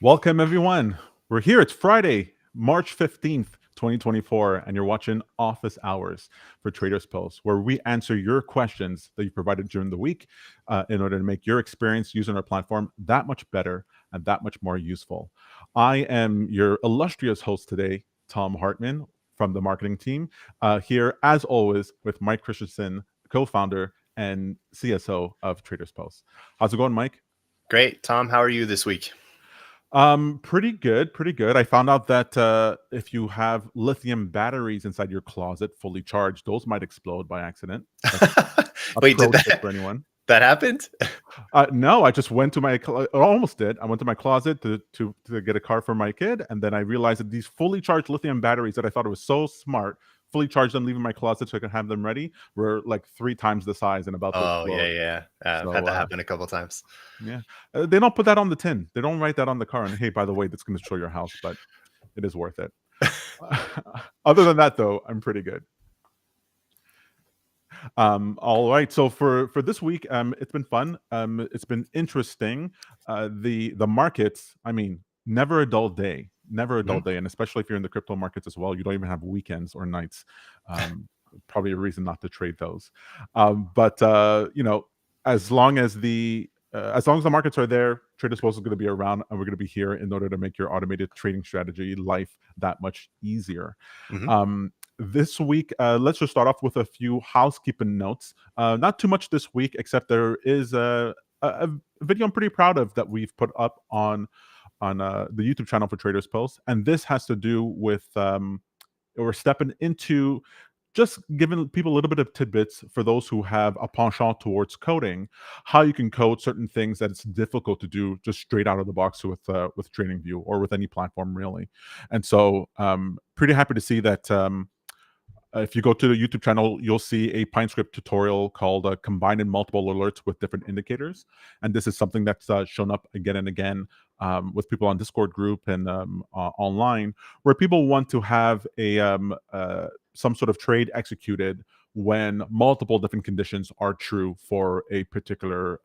Welcome, everyone. We're here. It's Friday, March 15th, 2024, and you're watching Office Hours for Traders Post, where we answer your questions that you provided during the week in order to make your experience using our platform that much better and that much more useful. I am your illustrious host today, Tom Hartman from the marketing team, here, as always, with Mike Christensen, co founder and CSO of Traders Post. How's it going, Mike? Great. Tom, how are you this week? Pretty good, pretty good. I found out that if you have lithium batteries inside your closet fully charged, those might explode by accident. That's a Wait, pro did tip for anyone. that happened? No, I just went to my almost did. I went to my closet to get a car for my kid, and then I realized that these fully charged lithium batteries that I thought it was so smart, fully charged them, leaving my closet so I could have them ready, were like 3 times the size and about to Oh, explode. yeah. I've had So that happen a couple times. yeah, they don't put that on the tin. They don't write that on the car. And hey, by the way, that's going to show your house, but it is worth it. Other than that, though, I'm pretty good. All right. So for this week, it's been fun. It's been interesting. The markets. I mean, never a dull day. Never a dull Mhm. day, and especially if you're in the crypto markets as well, you don't even have weekends or nights. Probably a reason not to trade those. But as long as the markets are there, TradersPost is going to be around, and we're going to be here in order to make your automated trading strategy life that much easier. Mhm. This week, let's just start off with a few housekeeping notes. Not too much this week, except there is a video I'm pretty proud of that we've put up on the YouTube channel for Traders Post, and this has to do with we're stepping into just giving people a little bit of tidbits for those who have a penchant towards coding, how you can code certain things that it's difficult to do just straight out of the box with TradingView or with any platform really. And so, pretty happy to see that. If you go to the YouTube channel, you'll see a Pinescript tutorial called Combining Multiple Alerts with Different Indicators. And this is something that's shown up again and again with people on Discord group and online, where people want to have some sort of trade executed when multiple different conditions are true for a particular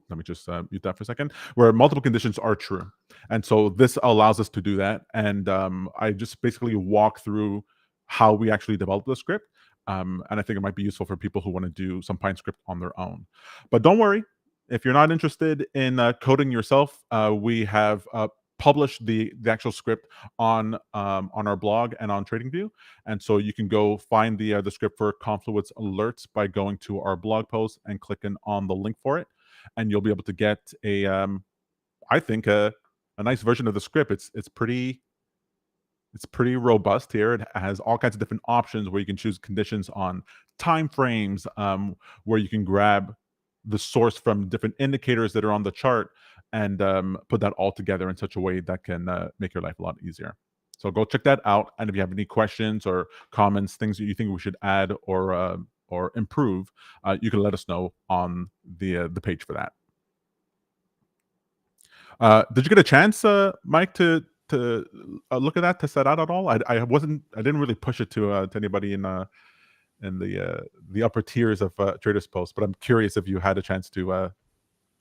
let me just mute that for a second, where multiple conditions are true. And so this allows us to do that. And I just basically walk through how we actually develop the script. And I think it might be useful for people who want to do some Pinescript on their own. But don't worry, if you're not interested in coding yourself, we have published the actual script on our blog and on TradingView, and so you can go find the script for Confluence alerts by going to our blog post and clicking on the link for it, and you'll be able to get I think a nice version of the script. It's pretty robust here. It has all kinds of different options where you can choose conditions on time frames, where you can grab the source from different indicators that are on the chart and put that all together in such a way that can make your life a lot easier. So go check that out. And if you have any questions or comments, things that you think we should add or improve, you can let us know on the page for that. Did you get a chance, Mike, to look at that, to set out at all? I didn't really push it to anybody in the upper tiers of Traders Post, but I'm curious if you had a chance to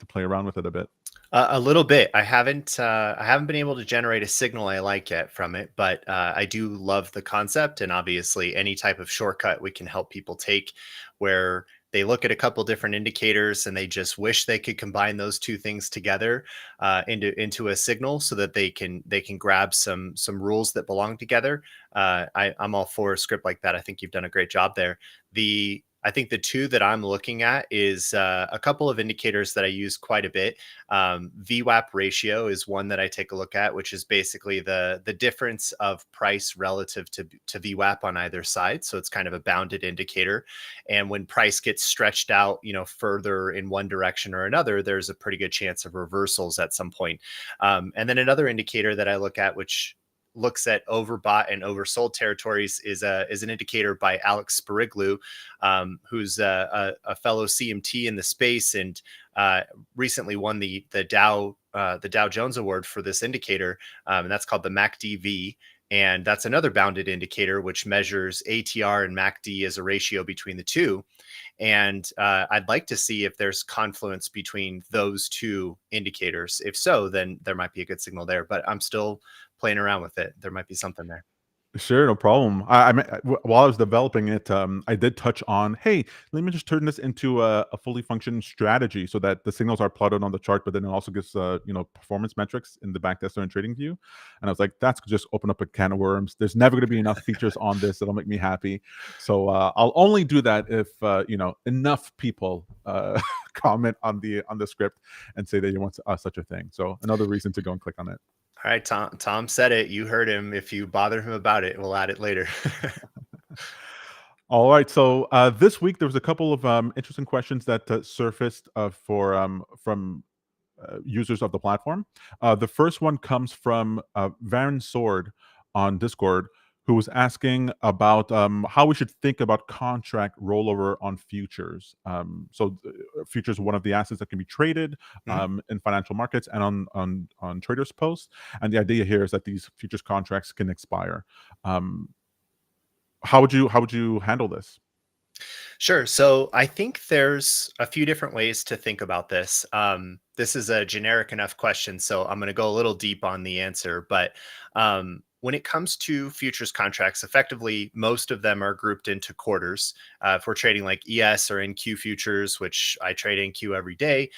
play around with it a bit. A little bit. I haven't been able to generate a signal I like yet from it, but I do love the concept, and obviously any type of shortcut we can help people take where they look at a couple different indicators and they just wish they could combine those two things together into a signal so that they can grab some rules that belong together. I'm all for a script like that. I think you've done a great job there. I think the two that I'm looking at is a couple of indicators that I use quite a bit. VWAP ratio is one that I take a look at, which is basically the difference of price relative to VWAP on either side. So it's kind of a bounded indicator. And when price gets stretched out, further in one direction or another, there's a pretty good chance of reversals at some point. And then another indicator that I look at, which looks at overbought and oversold territories, is an indicator by Alex Spiriglu, who's a fellow CMT in the space, and recently won the Dow Jones Award for this indicator, and that's called the MACDV. And that's another bounded indicator, which measures ATR and MACD as a ratio between the two. And I'd like to see if there's confluence between those two indicators. If so, then there might be a good signal there. But I'm still playing around with it. There might be something there. Sure, no problem. While I was developing it, I did touch on, hey, let me just turn this into a fully functioning strategy so that the signals are plotted on the chart, but then it also gives performance metrics in the backtester and trading view. And I was like, that's just open up a can of worms. There's never going to be enough features on this that'll make me happy. So I'll only do that if enough people comment on the script and say that you want such a thing. So another reason to go and click on it. All right, Tom. Tom said it. You heard him. If you bother him about it, we'll add it later. All right. So this week there was a couple of interesting questions that surfaced from users of the platform. The first one comes from Varen Sword on Discord, who was asking about how we should think about contract rollover on futures. Futures are one of the assets that can be traded in financial markets and on TradersPost. And the idea here is that these futures contracts can expire. How would you handle this? Sure. So I think there's a few different ways to think about this. This is a generic enough question, so I'm going to go a little deep on the answer. But when it comes to futures contracts, effectively, most of them are grouped into quarters. If we're trading like ES or NQ futures, which I trade NQ every day,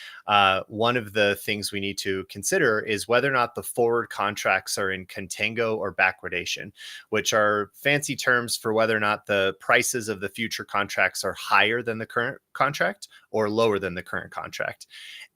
one of the things we need to consider is whether or not the forward contracts are in contango or backwardation, which are fancy terms for whether or not the prices of the future contracts are higher than the current contract or lower than the current contract.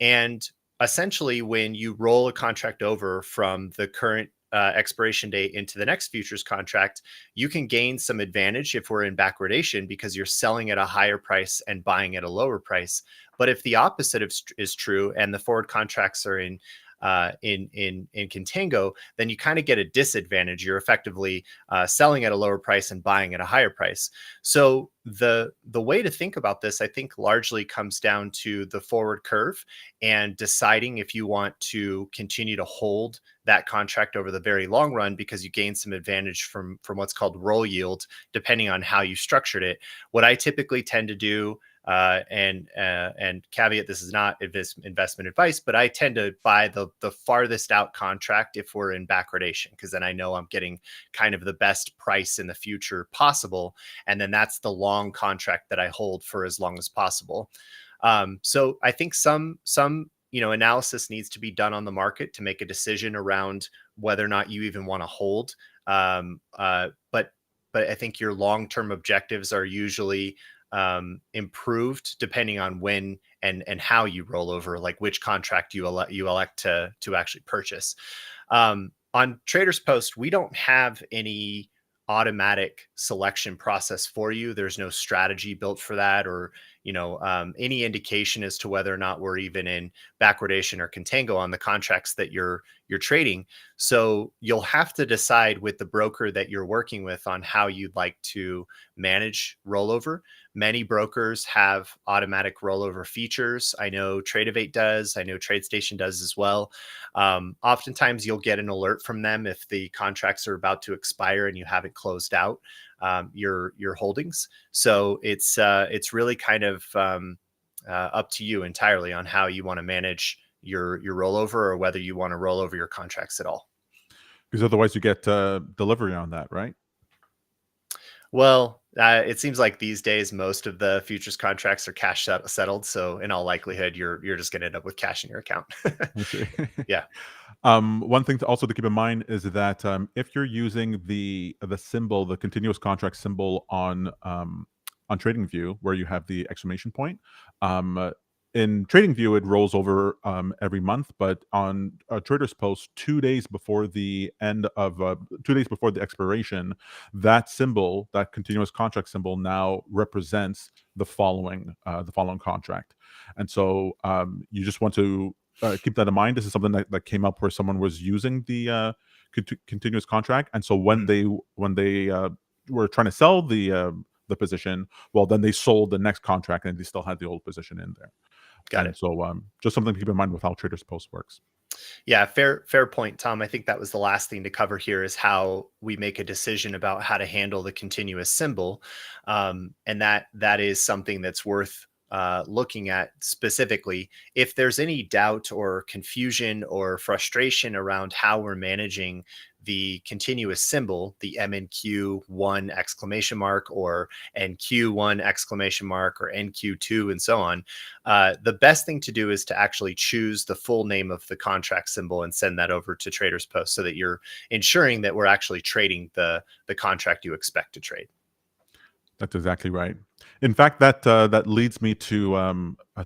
And essentially, when you roll a contract over from the current expiration date into the next futures contract, you can gain some advantage if we're in backwardation because you're selling at a higher price and buying at a lower price. But if the opposite is true and the forward contracts are in contango, then you kind of get a disadvantage. You're effectively selling at a lower price and buying at a higher price. So the way to think about this, I think, largely comes down to the forward curve and deciding if you want to continue to hold that contract over the very long run because you gain some advantage from what's called roll yield, depending on how you structured it. What I typically tend to do, and caveat, this is not investment advice, but I tend to buy the farthest out contract if we're in backwardation, because then I know I'm getting kind of the best price in the future possible. And then that's the long contract that I hold for as long as possible. So I think some analysis needs to be done on the market to make a decision around whether or not you even want to hold. But I think your long-term objectives are usually improved depending on when and how you roll over, like which contract you elect to actually purchase. On TradersPost, we don't have any automatic selection process for you. There's no strategy built for that, or any indication as to whether or not we're even in backwardation or contango on the contracts that you're trading. So you'll have to decide with the broker that you're working with on how you'd like to manage rollover. Many brokers have automatic rollover features. I know Tradeovate does. I know TradeStation does as well. Oftentimes you'll get an alert from them if the contracts are about to expire and you haven't closed out your holdings. So it's really kind of up to you entirely on how you want to manage your rollover, or whether you want to roll over your contracts at all. Because otherwise you get delivery on that, right? Well, it seems like these days most of the futures contracts are cash settled. So in all likelihood, you're just going to end up with cash in your account. I see. Yeah. One thing to keep in mind is that if you're using the symbol, the continuous contract symbol on TradingView, where you have the exclamation point, in TradingView it rolls over every month, but on TradersPost, 2 days before the expiration, that symbol, that continuous contract symbol, now represents the following contract, and so you just want to keep that in mind. This is something that came up where someone was using the continuous contract, and so when they were trying to sell the position, well, then they sold the next contract and they still had the old position in there. Got And it. so just something to keep in mind with how TradersPost works. Yeah, fair point, Tom. I think that was the last thing to cover here is how we make a decision about how to handle the continuous symbol, and that is something that's worth looking at specifically. If there's any doubt or confusion or frustration around how we're managing the continuous symbol, the MNQ1 exclamation mark or NQ1 exclamation mark or NQ2 and so on, the best thing to do is to actually choose the full name of the contract symbol and send that over to TradersPost so that you're ensuring that we're actually trading the contract you expect to trade. That's exactly right. In fact, that leads me to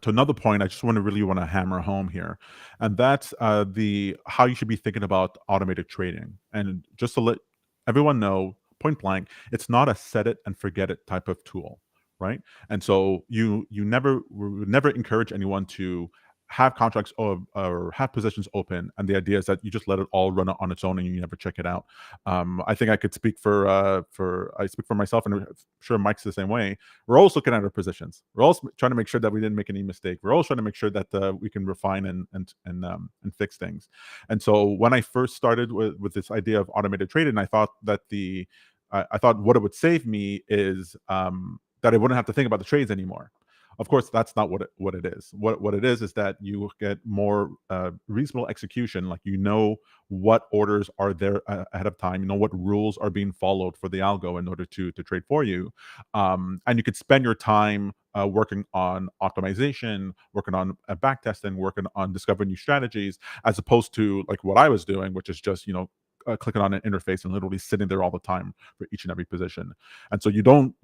another point I just really want to hammer home here, and that's the how you should be thinking about automated trading. And just to let everyone know, point blank, it's not a set it and forget it type of tool, right? And so you never we would never encourage anyone to have contracts or have positions open, and the idea is that you just let it all run on its own and you never check it out. I think I could speak for I speak for myself, and I'm sure Mike's the same way. We're always looking at our positions. We're always trying to make sure that we didn't make any mistake. We're always trying to make sure that we can refine and fix things. And so when I first started with this idea of automated trading, I thought that I thought what it would save me is that I wouldn't have to think about the trades anymore. Of course, that's not what it is. What it is that you get more reasonable execution. Like you know what orders are there ahead of time. You know what rules are being followed for the algo in order to trade for you, and you could spend your time working on optimization, working on back testing, working on discovering new strategies, as opposed to like what I was doing, which is just clicking on an interface and literally sitting there all the time for each and every position. And so you don't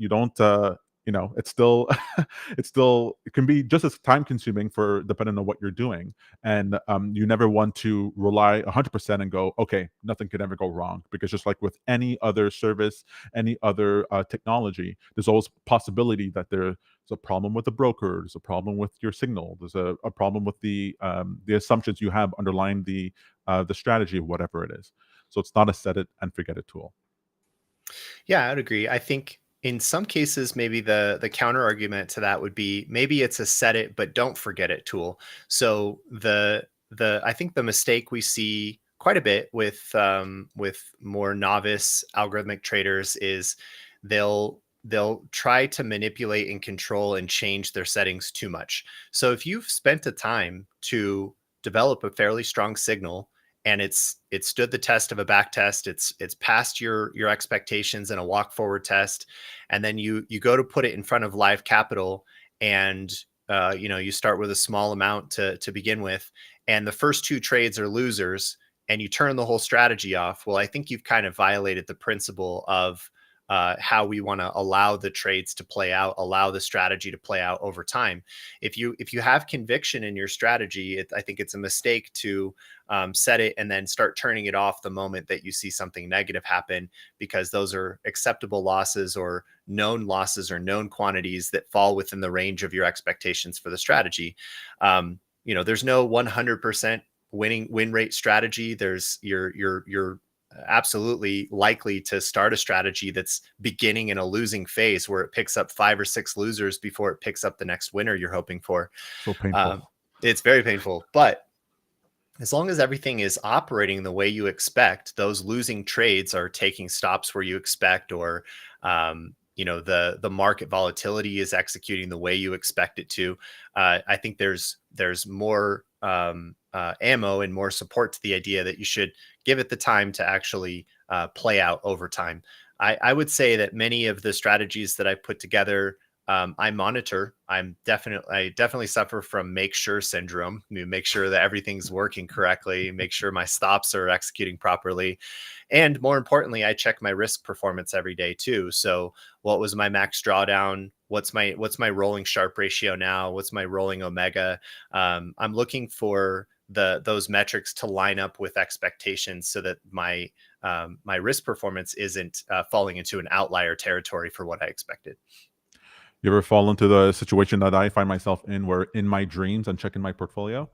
it's still it can be just as time consuming for depending on what you're doing. And you never want to rely 100% and go, okay, nothing could ever go wrong, because just like with any other service, any other technology, there's always possibility that there's a problem with the broker, there's a problem with your signal, there's a problem with the assumptions you have underlying the strategy, whatever it is. So it's not a set it and forget it tool. Yeah, I'd agree. I think in some cases, maybe the counter argument to that would be maybe it's a set it but don't forget it tool. So the I think the mistake we see quite a bit with more novice algorithmic traders is they'll try to manipulate and control and change their settings too much. So if you've spent the time to develop a fairly strong signal and it stood the test of a back test, it's passed your expectations in a walk forward test, and then you go to put it in front of live capital, and you start with a small amount to begin with, and the first two trades are losers, and you turn the whole strategy off. Well, I think you've kind of violated the principle of how we want to allow the trades to play out, allow the strategy to play out over time. If you have conviction in your strategy, I think it's a mistake to set it and then start turning it off the moment that you see something negative happen, because those are acceptable losses or known quantities that fall within the range of your expectations for the strategy. There's no 100% win rate strategy. There's your absolutely likely to start a strategy that's beginning in a losing phase where it picks up 5 or 6 losers before it picks up the next winner you're hoping for. So painful. It's very painful, but as long as everything is operating the way you expect, those losing trades are taking stops where you expect, or the market volatility is executing the way you expect it to. I think there's more ammo and more support to the idea that you should give it the time to actually play out over time. I would say that many of the strategies that I put together, I monitor. I definitely suffer from make sure syndrome. Make sure that everything's working correctly, make sure my stops are executing properly. And more importantly, I check my risk performance every day too. So what was my max drawdown? What's my rolling Sharpe ratio now? What's my rolling omega? I'm looking for those metrics to line up with expectations so that my risk performance isn't falling into an outlier territory for what I expected. You ever fall into the situation that I find myself in, where in my dreams I'm checking my portfolio?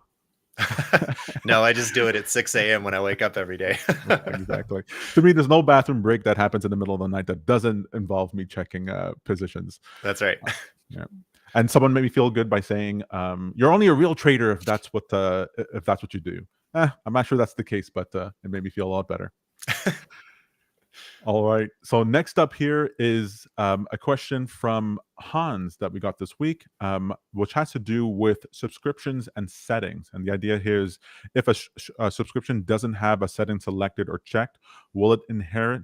No, I just do it at 6 a.m. when I wake up every day. Exactly. To me, there's no bathroom break that happens in the middle of the night that doesn't involve me checking positions. That's right. Yeah. And someone made me feel good by saying, "You're only a real trader if that's what you do." I'm not sure that's the case, but it made me feel a lot better. All right. So next up here is a question from Hans that we got this week, which has to do with subscriptions and settings. And the idea here is, if a subscription doesn't have a setting selected or checked, will it inherit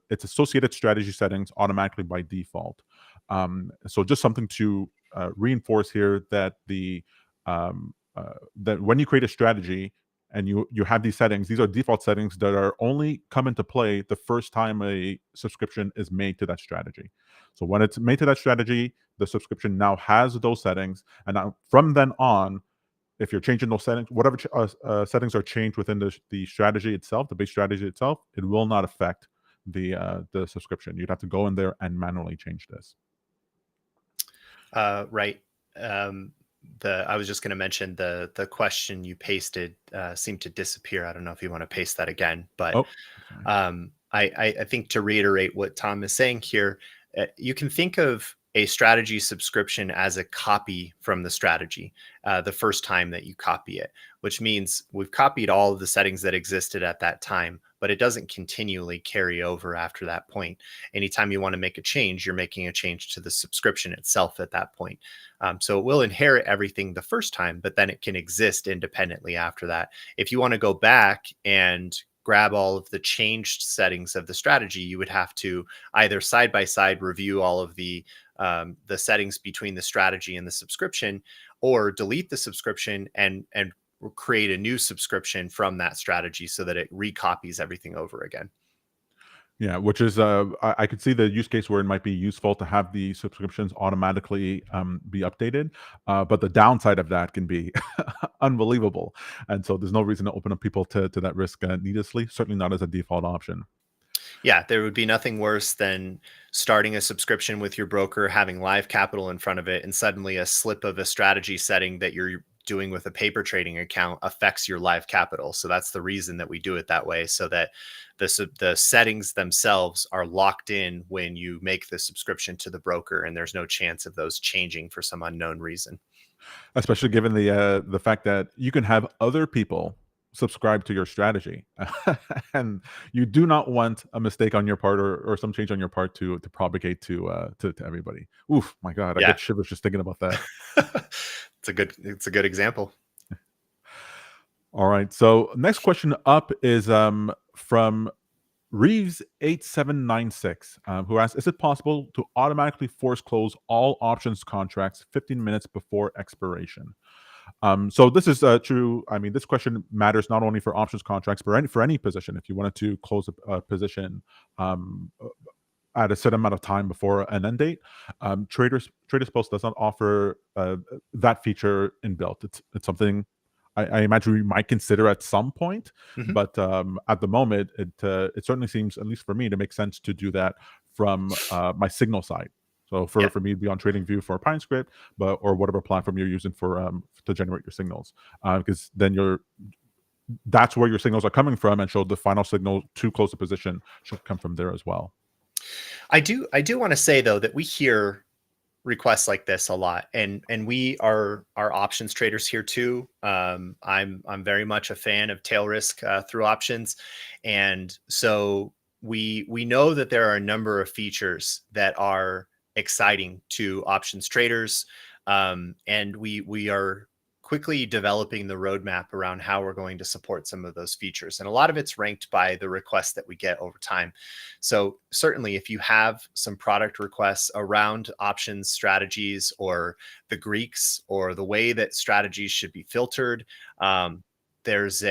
its associated strategy settings automatically by default? So just something to reinforce here, that that when you create a strategy and you have these settings, these are default settings that are only come into play the first time a subscription is made to that strategy. So when it's made to that strategy, the subscription now has those settings, and now from then on, if you're changing those settings, whatever settings are changed within the strategy itself, the base strategy itself, it will not affect the subscription. You'd have to go in there and manually change this. Right. I was just going to mention the question you pasted seemed to disappear. I don't know if you want to paste that again, but Oh, sorry. I think, to reiterate what Tom is saying here, you can think of a strategy subscription as a copy from the strategy the first time that you copy it, which means we've copied all of the settings that existed at that time, but it doesn't continually carry over after that point. Anytime you want to make a change, you're making a change to the subscription itself at that point. So it will inherit everything the first time, but then it can exist independently after that. If you want to go back and grab all of the changed settings of the strategy, you would have to either side by side review all of the settings between the strategy and the subscription, or delete the subscription and create a new subscription from that strategy so that it recopies everything over again. Yeah, which is I could see the use case where it might be useful to have the subscriptions automatically be updated, but the downside of that can be unbelievable, and so there's no reason to open up people to that risk needlessly. Certainly not as a default option. Yeah, there would be nothing worse than starting a subscription with your broker, having live capital in front of it, and suddenly a slip of a strategy setting that you're doing with a paper trading account affects your live capital. So that's the reason that we do it that way, so that the settings themselves are locked in when you make the subscription to the broker, and there's no chance of those changing for some unknown reason. Especially given the fact that you can have other people subscribe to your strategy, and you do not want a mistake on your part, or some change on your part to propagate to everybody. Oof, my God, I Yeah. get shivers just thinking about that. It's a good example. All right, so next question up is from Reeves 8796, who asks, is it possible to automatically force close all options contracts 15 minutes before expiration? So this is true. I mean, this question matters not only for options contracts, but for any position. If you wanted to close a position at a certain amount of time before an end date, TradersPost does not offer that feature inbuilt. It's something I imagine we might consider at some point, Mhm. but at the moment, it certainly seems, at least for me, to make sense to do that from my signal side. So Yeah. for me to be on TradingView for Pinescript, or whatever platform you're using for to generate your signals, because then that's where your signals are coming from, and so the final signal to close the position should come from there as well. I do want to say, though, that we hear requests like this a lot, and we are options traders here too. I'm very much a fan of tail risk through options, and so we know that there are a number of features that are exciting to options traders, and we are quickly developing the roadmap around how we're going to support some of those features, and a lot of it's ranked by the requests that we get over time. So certainly, if you have some product requests around options strategies, or the Greeks, or the way that strategies should be filtered, there's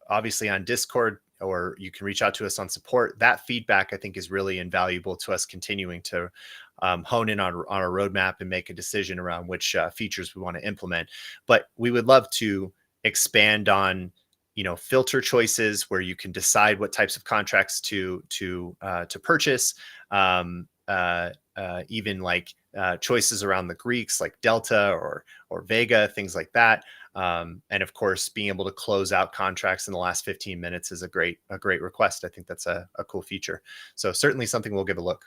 obviously on Discord, or you can reach out to us on support. That feedback, I think, is really invaluable to us continuing to hone in on our roadmap and make a decision around which features we want to implement. But we would love to expand on, filter choices where you can decide what types of contracts to purchase. Even like choices around the Greeks, like Delta or Vega, things like that. And of course, being able to close out contracts in the last 15 minutes is a great request. I think that's a cool feature. So certainly something we'll give a look.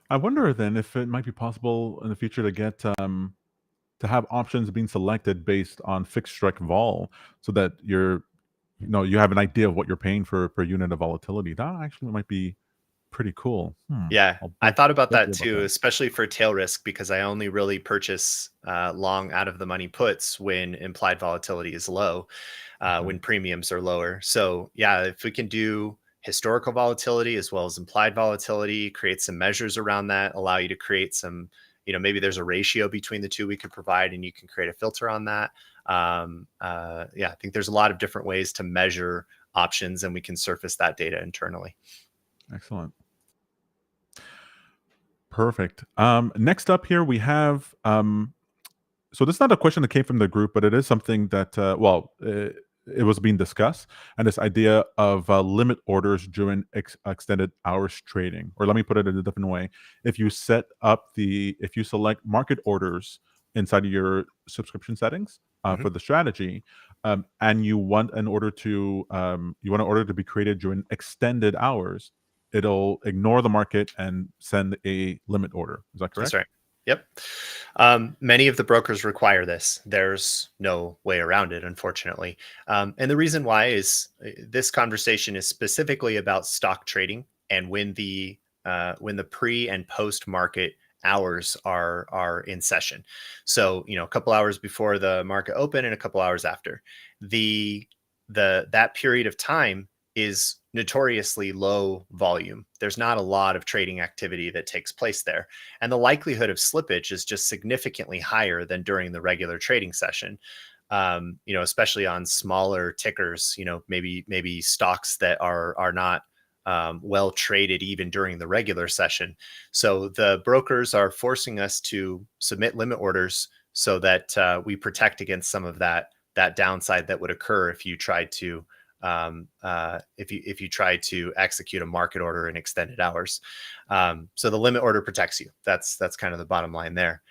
I wonder then if it might be possible in the future to get to have options being selected based on fixed strike vol, so that you have an idea of what you're paying for per unit of volatility. That actually might be pretty cool. Yeah, I'll I think thought about that carefully about too, that. especially for tail risk, because I only really purchase long out of the money puts when implied volatility is low, Okay. when premiums are lower. So yeah, if we can do historical volatility as well as implied volatility, create some measures around that, allow you to create some, maybe there's a ratio between the two we could provide, and you can create a filter on that. Yeah, I think there's a lot of different ways to measure options, and we can surface that data internally. Excellent. Perfect. Next up here we have so this is not a question that came from the group, but it is something that it was being discussed, and this idea of limit orders during extended hours trading. Or let me put it in a different way: if you if you select market orders inside of your subscription settings Mhm. for the strategy, and you want an order to be created during extended hours, it'll ignore the market and send a limit order. Is that That's correct? right. Yep. Many of the brokers require this. There's no way around it, unfortunately. And the reason why is this conversation is specifically about stock trading and when the pre and post market hours are in session. So a couple hours before the market open and a couple hours after. The that period of time is notoriously low volume. There's not a lot of trading activity that takes place there, and the likelihood of slippage is just significantly higher than during the regular trading session. Especially on smaller tickers, maybe stocks that are not well traded even during the regular session. So the brokers are forcing us to submit limit orders so that we protect against some of that downside that would occur if you tried to if you try to execute a market order in extended hours. So the limit order protects you. That's kind of the bottom line there.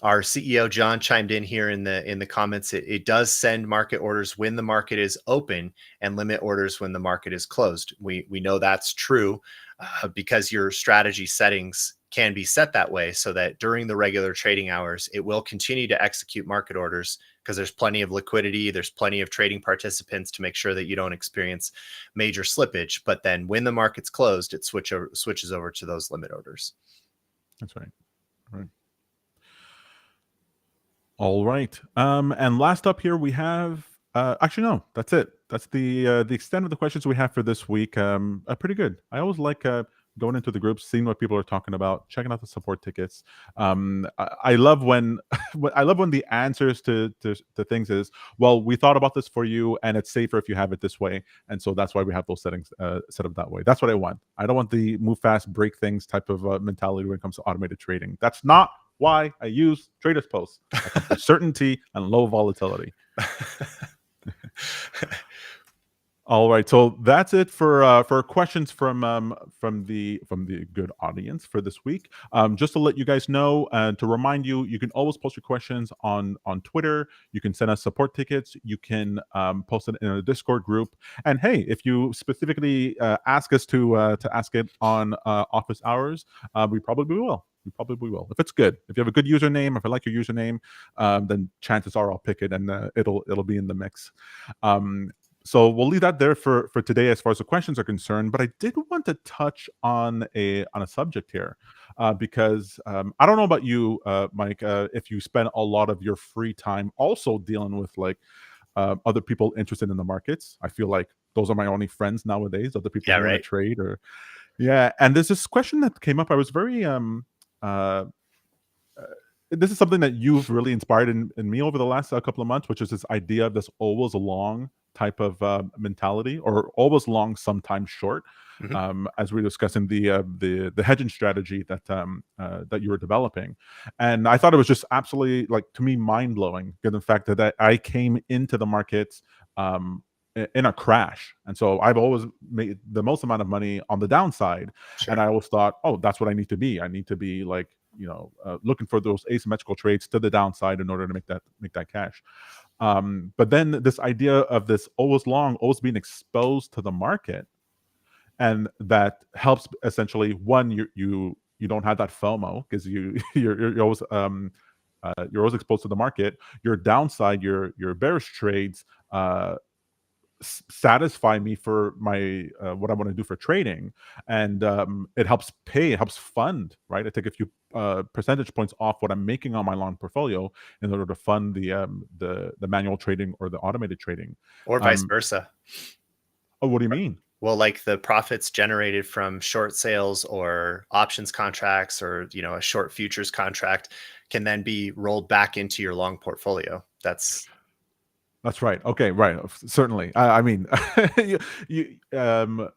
Our CEO John chimed in here in the comments. It does send market orders when the market is open and limit orders when the market is closed. We know that's true because your strategy settings can be set that way so that during the regular trading hours, it will continue to execute market orders because there's plenty of liquidity, there's plenty of trading participants to make sure that you don't experience major slippage. But then when the market's closed, it switches over to those limit orders. That's right. Right. All right. And last up here we have actually no, that's it. That's the extent of the questions we have for this week. Pretty good. I always like going into the groups, seeing what people are talking about, checking out the support tickets. I love when I love when the answers to things is, well, we thought about this for you, and it's safer if you have it this way, and so that's why we have those settings set up that way. That's what I want. I don't want the move fast, break things type of mentality when it comes to automated trading. That's not why I use TradersPost. I come for certainty and low volatility. All right, so that's it for questions from the good audience for this week. Just to let you guys know and to remind you, you can always post your questions on Twitter. You can send us support tickets. You can post it in a Discord group. And hey, if you specifically ask us to ask it on office hours, we probably will. We probably will if it's good. If you have a good username, if I like your username, then chances are I'll pick it and it'll be in the mix. So we'll leave that there for today as far as the questions are concerned. But I did want to touch on a subject here because I don't know about you, Mike, if you spend a lot of your free time also dealing with like other people interested in the markets. I feel like those are my only friends nowadays. Other people Yeah, who want to right. trade or yeah. And there's this question that came up. I was very uh, this is something that you've really inspired in me over the last couple of months, which is this idea of this always long type of mentality, or always long, sometimes short. Mhm. As we were discussing the hedging strategy that you were developing, and I thought it was just absolutely like to me mind blowing, given the fact that I came into the markets in a crash, and so I've always made the most amount of money on the downside, and Sure. I always thought, oh, that's what I need to be. I need to be like looking for those asymmetrical trades to the downside in order to make that cash. But then this idea of this always long, always being exposed to the market, and that helps essentially one you don't have that FOMO because you're always you're always exposed to the market. Your downside, your bearish trades satisfy me for my what I want to do for trading, and it helps pay, it helps fund. Right, I take a few percentage points off what I'm making on my long portfolio in order to fund the manual trading or the automated trading. Or vice Um, versa. oh, what do you mean? Well, like the profits generated from short sales or options contracts, or a short futures contract, can then be rolled back into your long portfolio. That's That's right. Okay, right. Certainly. I mean,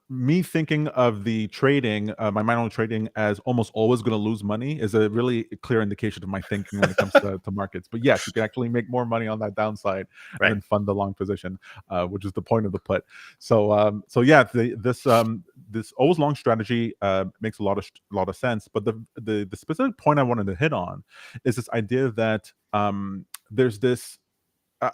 me thinking of the trading, my manual trading as almost always going to lose money is a really clear indication of my thinking when it comes to markets. But yes, you can actually make more money on that downside and right. then fund the long position, which is the point of the put. So yeah, this always long strategy makes a lot of sense. But the specific point I wanted to hit on is this idea that there's this.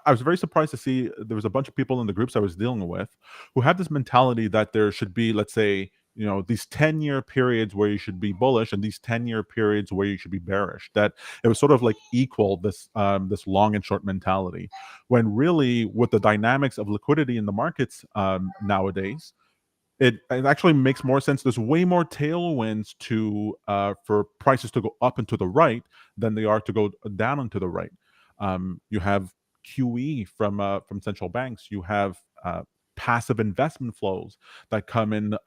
I was very surprised to see there was a bunch of people in the groups I was dealing with who had this mentality that there should be, let's say, these 10-year periods where you should be bullish and these 10-year periods where you should be bearish. That it was sort of like equal this long and short mentality, when really with the dynamics of liquidity in the markets nowadays, it actually makes more sense. There's way more tailwinds for prices to go up and to the right than they are to go down and to the right. You have QE from central banks. You have passive investment flows that come in,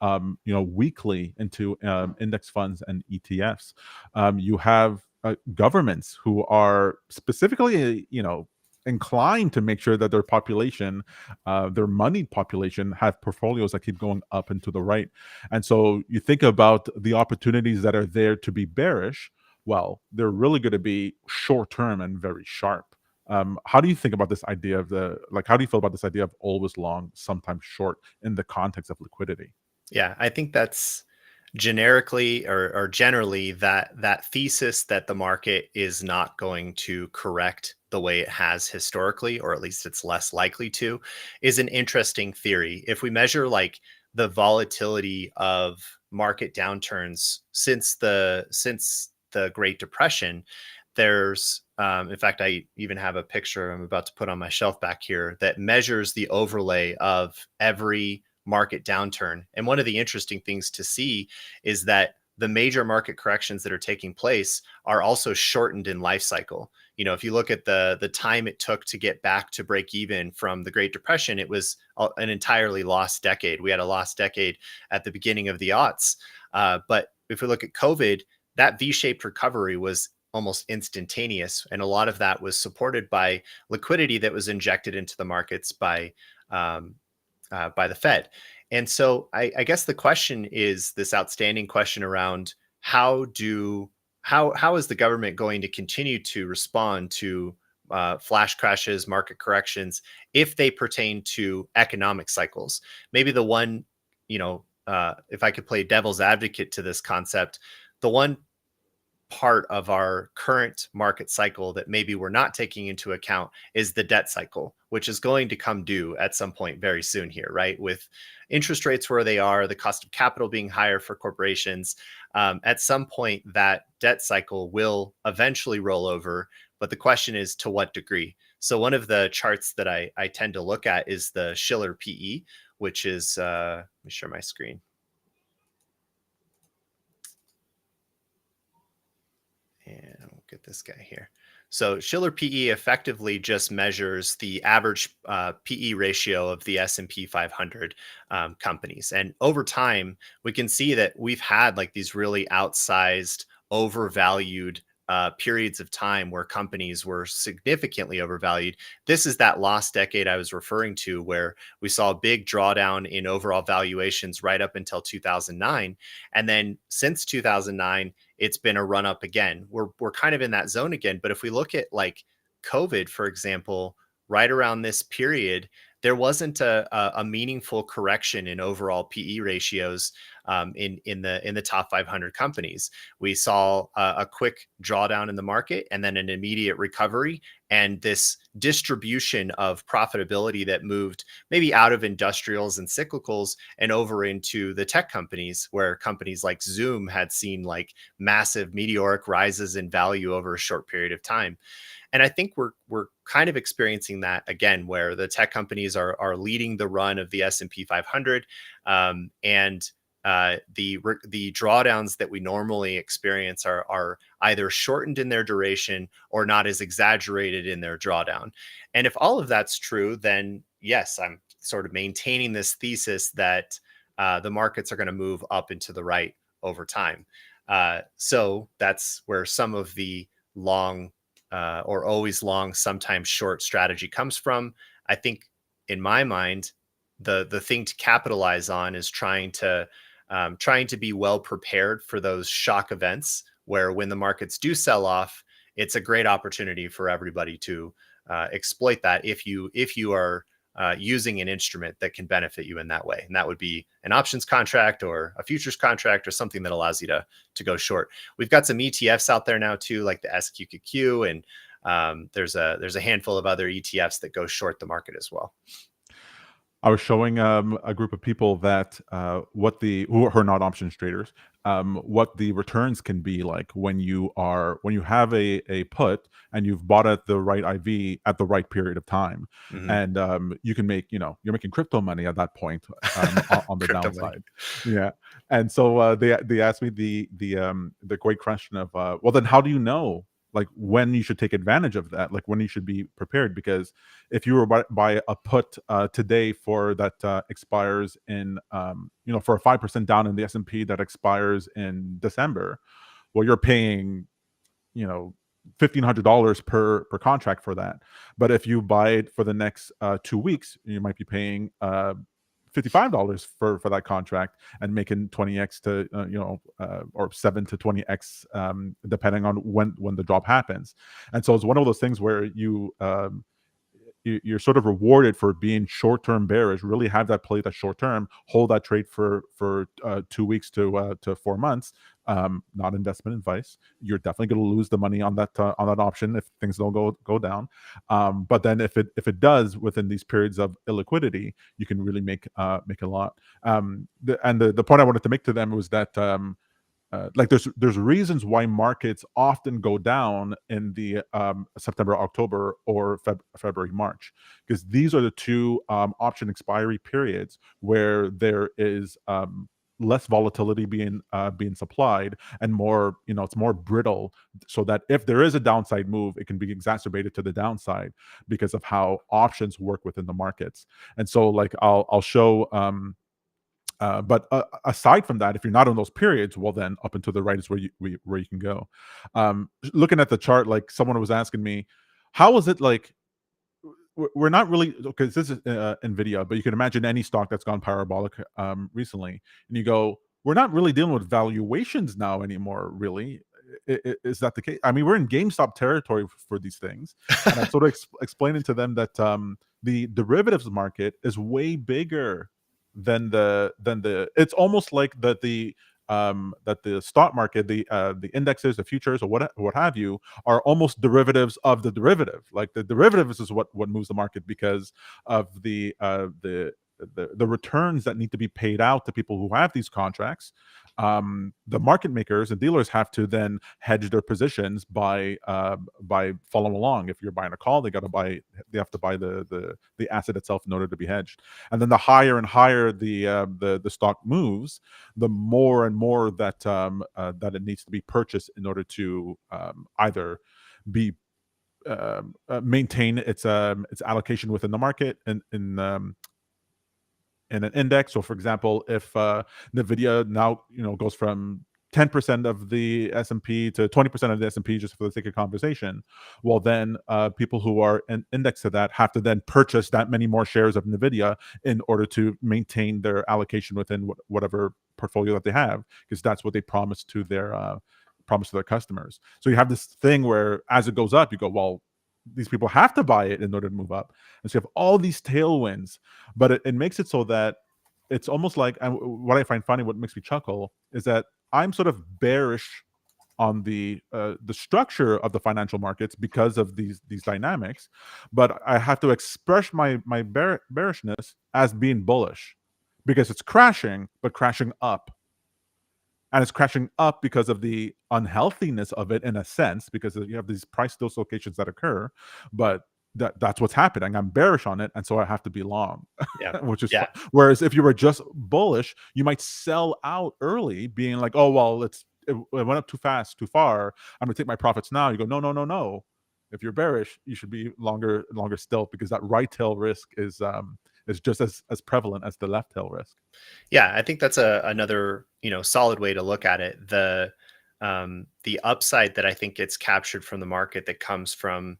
weekly into index funds and ETFs. You have governments who are specifically, inclined to make sure that their population, their moneyed population, have portfolios that keep going up and to the right. And so you think about the opportunities that are there to be bearish. Well, they're really going to be short term and very sharp. How do you think about this idea of how do you feel about this idea of always long, sometimes short in the context of liquidity? Yeah, I think that's generically, or generally, that thesis that the market is not going to correct the way it has historically, or at least it's less likely to, is an interesting theory. If we measure like the volatility of market downturns since the Great Depression, there's in fact, I even have a picture I'm about to put on my shelf back here that measures the overlay of every market downturn. And one of the interesting things to see is that the major market corrections that are taking place are also shortened in life cycle. If you look at the time it took to get back to break even from the Great Depression, it was an entirely lost decade. We had a lost decade at the beginning of the aughts. But if we look at COVID, that V-shaped recovery was almost instantaneous, and a lot of that was supported by liquidity that was injected into the markets by the Fed. And so I guess the question is this outstanding question around how is the government going to continue to respond to flash crashes, market corrections, if they pertain to economic cycles? Maybe the one, if I could play devil's advocate to this concept, the one part of our current market cycle that maybe we're not taking into account is the debt cycle, which is going to come due at some point very soon here, right? With interest rates where they are, the cost of capital being higher for corporations, at some point that debt cycle will eventually roll over. But the question is, to what degree? So one of the charts that I tend to look at is the Shiller PE, which is, let me share my screen. And we'll get this guy here. So Shiller PE effectively just measures the average PE ratio of the S&P 500 companies. And over time, we can see that we've had like these really outsized, overvalued periods of time where companies were significantly overvalued. This is that lost decade I was referring to, where we saw a big drawdown in overall valuations right up until 2009. And then since 2009, it's been a run up again. We're kind of in that zone again. But if we look at like COVID, for example, right around this period, there wasn't a meaningful correction in overall PE ratios. in the top 500 companies. We saw a quick drawdown in the market and then an immediate recovery, and this distribution of profitability that moved maybe out of industrials and cyclicals and over into the tech companies, where companies like Zoom had seen like massive meteoric rises in value over a short period of time. And I think we're kind of experiencing that again, where the tech companies are leading the run of the S&P 500, and the drawdowns that we normally experience are either shortened in their duration or not as exaggerated in their drawdown. And if all of that's true, then yes, I'm sort of maintaining this thesis that the markets are going to move up and to the right over time. So that's where some of the long or always long, sometimes short strategy comes from. I think in my mind, the thing to capitalize on is trying to be well prepared for those shock events, where when the markets do sell off, it's a great opportunity for everybody to exploit that if you are using an instrument that can benefit you in that way. And that would be an options contract or a futures contract or something that allows you to go short. We've got some ETFs out there now too, like the SQQQ, and there's a handful of other ETFs that go short the market as well. I was showing a group of people that who are not options traders, what the returns can be like when you have a put and you've bought at the right IV at the right period of time, Mhm. and you can make, you're making crypto money at that point, on the Crypto money. downside. Yeah, and so they asked me the great question of, well, then how do you know like when you should take advantage of that, like when you should be prepared? Because if you were buy a put today for that expires in, for a 5% down in the S&P that expires in December, well, you're paying, $1,500 per contract for that. But if you buy it for the next 2 weeks, you might be paying $55 for that contract and making 20x to or 7 to 20x, depending on when the drop happens. And so it's one of those things where you're sort of rewarded for being short-term bearish. Really have that play that short-term, hold that trade for 2 weeks to 4 months. Not investment advice. You're definitely going to lose the money on that option if things don't go down. But then if it does within these periods of illiquidity, you can really make a lot. The point I wanted to make to them was that, like there's reasons why markets often go down in the September, October, or February, March, because these are the two option expiry periods where there is less volatility being supplied, and more, it's more brittle, so that if there is a downside move, it can be exacerbated to the downside because of how options work within the markets. And so like I'll show, but aside from that, if you're not on those periods, well, then up and to the right is where you can go. Looking at the chart, like someone was asking me, how is it like we're not really, because this is Nvidia, but you can imagine any stock that's gone parabolic recently, and you go, we're not really dealing with valuations now anymore, really. Is that the case? I mean, we're in GameStop territory for these things, and I'm sort of explaining to them that the derivatives market is way bigger than the it's almost like that the stock market, the indexes, the futures, or what have you, are almost derivatives of the derivative. Like the derivatives is what moves the market because of the returns that need to be paid out to people who have these contracts. The market makers and dealers have to then hedge their positions by following along. If you're buying a call, they have to buy the asset itself in order to be hedged. And then the higher and higher the stock moves, the more and more that that it needs to be purchased in order to either be maintain its allocation within the market in an index. So for example, if Nvidia now goes from 10% of the S&P to 20% of the S&P, just for the sake of conversation, well then people who are indexed to that have to then purchase that many more shares of Nvidia in order to maintain their allocation within whatever portfolio that they have, because that's what they promised to their customers. So you have this thing where as it goes up, you go, well, these people have to buy it in order to move up. And so you have all these tailwinds, but it makes it so that it's almost like, what I find funny, what makes me chuckle, is that I'm sort of bearish on the structure of the financial markets because of these dynamics, but I have to express my bearishness as being bullish because it's crashing, but crashing up, and it's crashing up because of the unhealthiness of it in a sense, because you have these price dislocations that occur, but that's what's happening. I'm bearish on it, and so I have to be long, Yeah. which is Yeah. whereas if you were just bullish, you might sell out early, being like, "Oh well, it went up too fast, too far. I'm gonna take my profits now." You go, "No, no, no, no." If you're bearish, you should be longer still, because that right tail risk is just as prevalent as the left tail risk. Yeah, I think that's another, solid way to look at it. The upside that I think gets captured from the market, that comes from,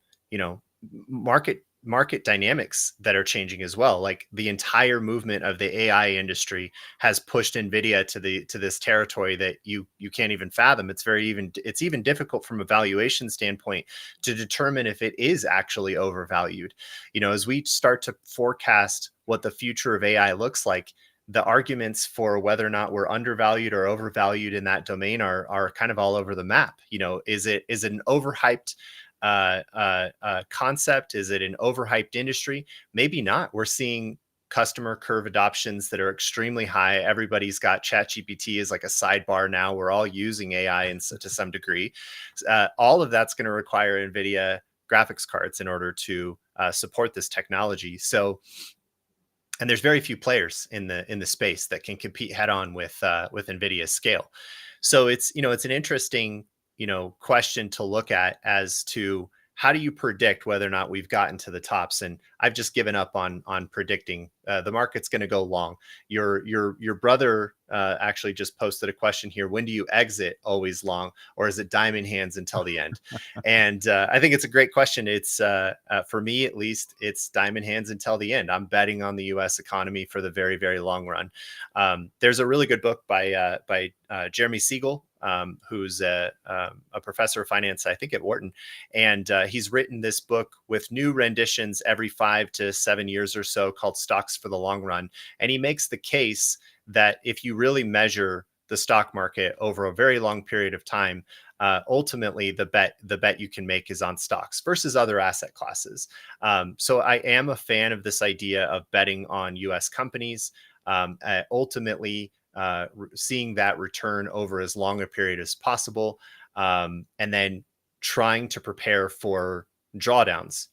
market dynamics that are changing as well. Like the entire movement of the AI industry has pushed Nvidia to this territory that you can't even fathom. It's even difficult from a valuation standpoint to determine if it is actually overvalued. As we start to forecast what the future of AI looks like, the arguments for whether or not we're undervalued or overvalued in that domain are kind of all over the map. Is it an overhyped concept? Is it an overhyped industry? Maybe not. We're seeing customer curve adoptions that are extremely high. Everybody's got ChatGPT as like a sidebar now. We're all using AI to some degree. All of that's going to require NVIDIA graphics cards in order to support this technology. And there's very few players in the space that can compete head on with NVIDIA's scale. So it's an interesting question to look at as to how do you predict whether or not we've gotten to the tops. And I've just given up on predicting. The market's going to go long. Your brother actually just posted a question here: when do you exit? Always long, or is it diamond hands until the end? And I think it's a great question. It's for me at least, it's diamond hands until the end. I'm betting on the U.S. economy for the very, very long run. There's a really good book by Jeremy Siegel, who's a professor of finance, I think at Wharton. And he's written this book with new renditions every 5 to 7 years or so, called Stocks for the Long Run. And he makes the case that if you really measure the stock market over a very long period of time, ultimately the bet you can make is on stocks versus other asset classes. So I am a fan of this idea of betting on U.S. companies. Ultimately, seeing that return over as long a period as possible, and then trying to prepare for drawdowns.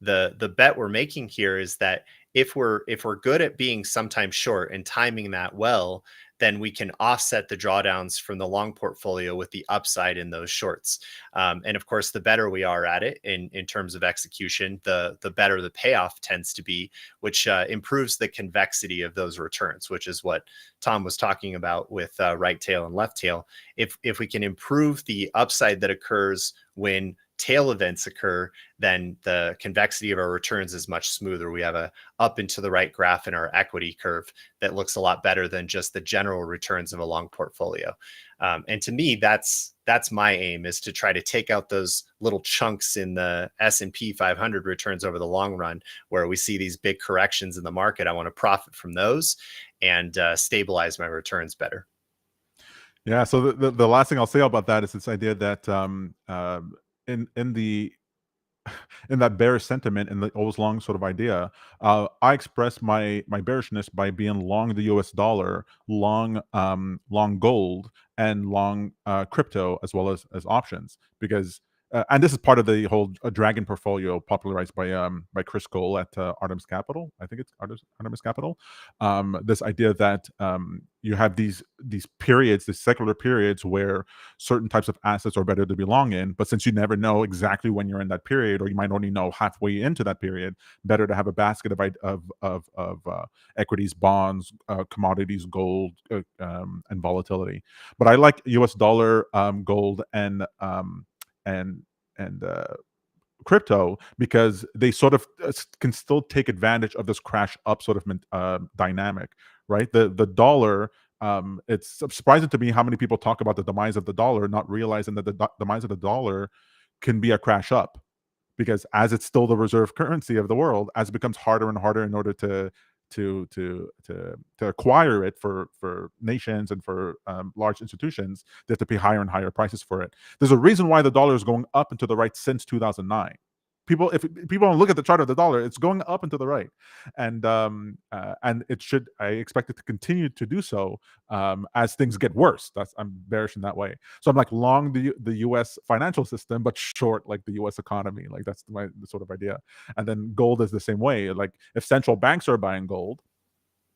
The bet we're making here is that if we're good at being sometimes short and timing that well, then we can offset the drawdowns from the long portfolio with the upside in those shorts. And of course, the better we are at it in terms of execution, the better the payoff tends to be, which improves the convexity of those returns, which is what Tom was talking about with right tail and left tail. If we can improve the upside that occurs when tail events occur, then the convexity of our returns is much smoother. We have a up and to the right graph in our equity curve that looks a lot better than just the general returns of a long portfolio. And to me, that's my aim, is to try to take out those little chunks in the S&P 500 returns over the long run, where we see these big corrections in the market. I want to profit from those and stabilize my returns better. Yeah. So the last thing I'll say about that is this idea that in the in that bearish sentiment, in the always long sort of idea, I express my bearishness by being long the U.S. dollar, long gold, and long crypto, as well as options, because. And this is part of the whole dragon portfolio popularized by Chris Cole at Artemis Capital. I think it's Artemis Capital. This idea that you have these periods, these secular periods, where certain types of assets are better to belong in, but since you never know exactly when you're in that period, or you might only know halfway into that period, better to have a basket of equities, bonds, commodities, gold, and volatility. But I like U.S. dollar, gold, and crypto, because they sort of can still take advantage of this crash up sort of dynamic, right? The dollar, it's surprising to me how many people talk about the demise of the dollar, not realizing that the demise of the dollar can be a crash up, because as it's still the reserve currency of the world, as it becomes harder and harder in order to acquire it for nations and for large institutions. They have to pay higher and higher prices for it. There's a reason why the dollar is going up and to the right since 2009. If people don't look at the chart of the dollar, it's going up and to the right, and it should. I expect it to continue to do so as things get worse. I'm bearish in that way. So I'm like long the U.S. financial system, but short like the U.S. economy. Like that's the sort of idea. And then gold is the same way. Like if central banks are buying gold,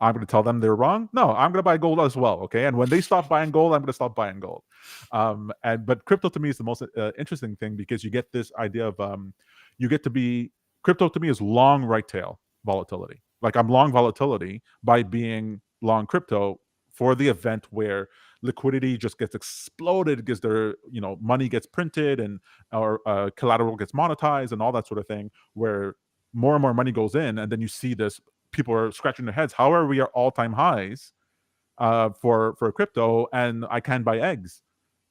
I'm going to tell them they're wrong. No, I'm going to buy gold as well. Okay, and when they stop buying gold, I'm going to stop buying gold. But crypto to me is the most interesting thing because you get this idea of you get to be crypto to me is long right tail volatility. Like I'm long volatility by being long crypto for the event where liquidity just gets exploded because their money gets printed and or collateral gets monetized and all that sort of thing, where more and more money goes in, and then you see this. People are scratching their heads. How are we at all-time highs for crypto, and I can't buy eggs?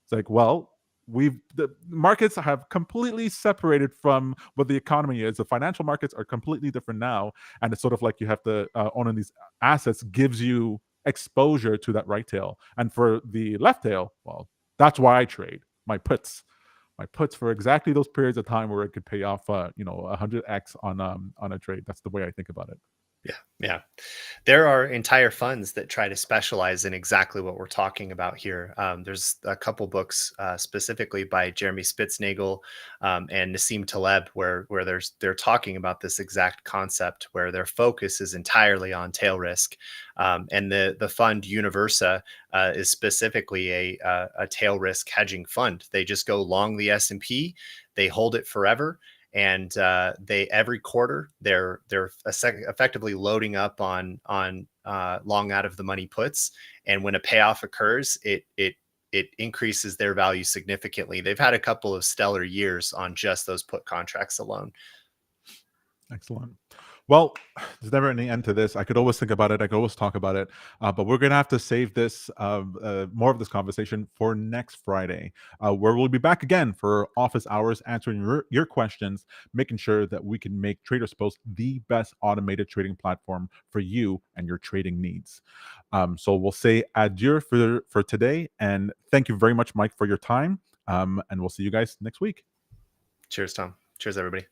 It's like, well, the markets have completely separated from what the economy is. The financial markets are completely different now, and it's sort of like you have to owning these assets gives you exposure to that right tail. And for the left tail, well, that's why I trade my puts. My puts for exactly those periods of time where it could pay off, 100x on a trade. That's the way I think about it. Yeah. There are entire funds that try to specialize in exactly what we're talking about here. There's a couple books specifically by Jeremy Spitznagel and Nassim Taleb where they're talking about this exact concept where their focus is entirely on tail risk. And the fund Universa is specifically a tail risk hedging fund. They just go long the S&P, they hold it forever. And they every quarter they're effectively loading up on long out of the money puts, and when a payoff occurs, it increases their value significantly. They've had a couple of stellar years on just those put contracts alone. Excellent. Well, there's never any end to this. I could always think about it. I could always talk about it. But we're going to have to save this, more of this conversation for next Friday, where we'll be back again for office hours, answering your questions, making sure that we can make TradersPost the best automated trading platform for you and your trading needs. So we'll say adieu for today. And thank you very much, Mike, for your time. And we'll see you guys next week. Cheers, Tom. Cheers, everybody.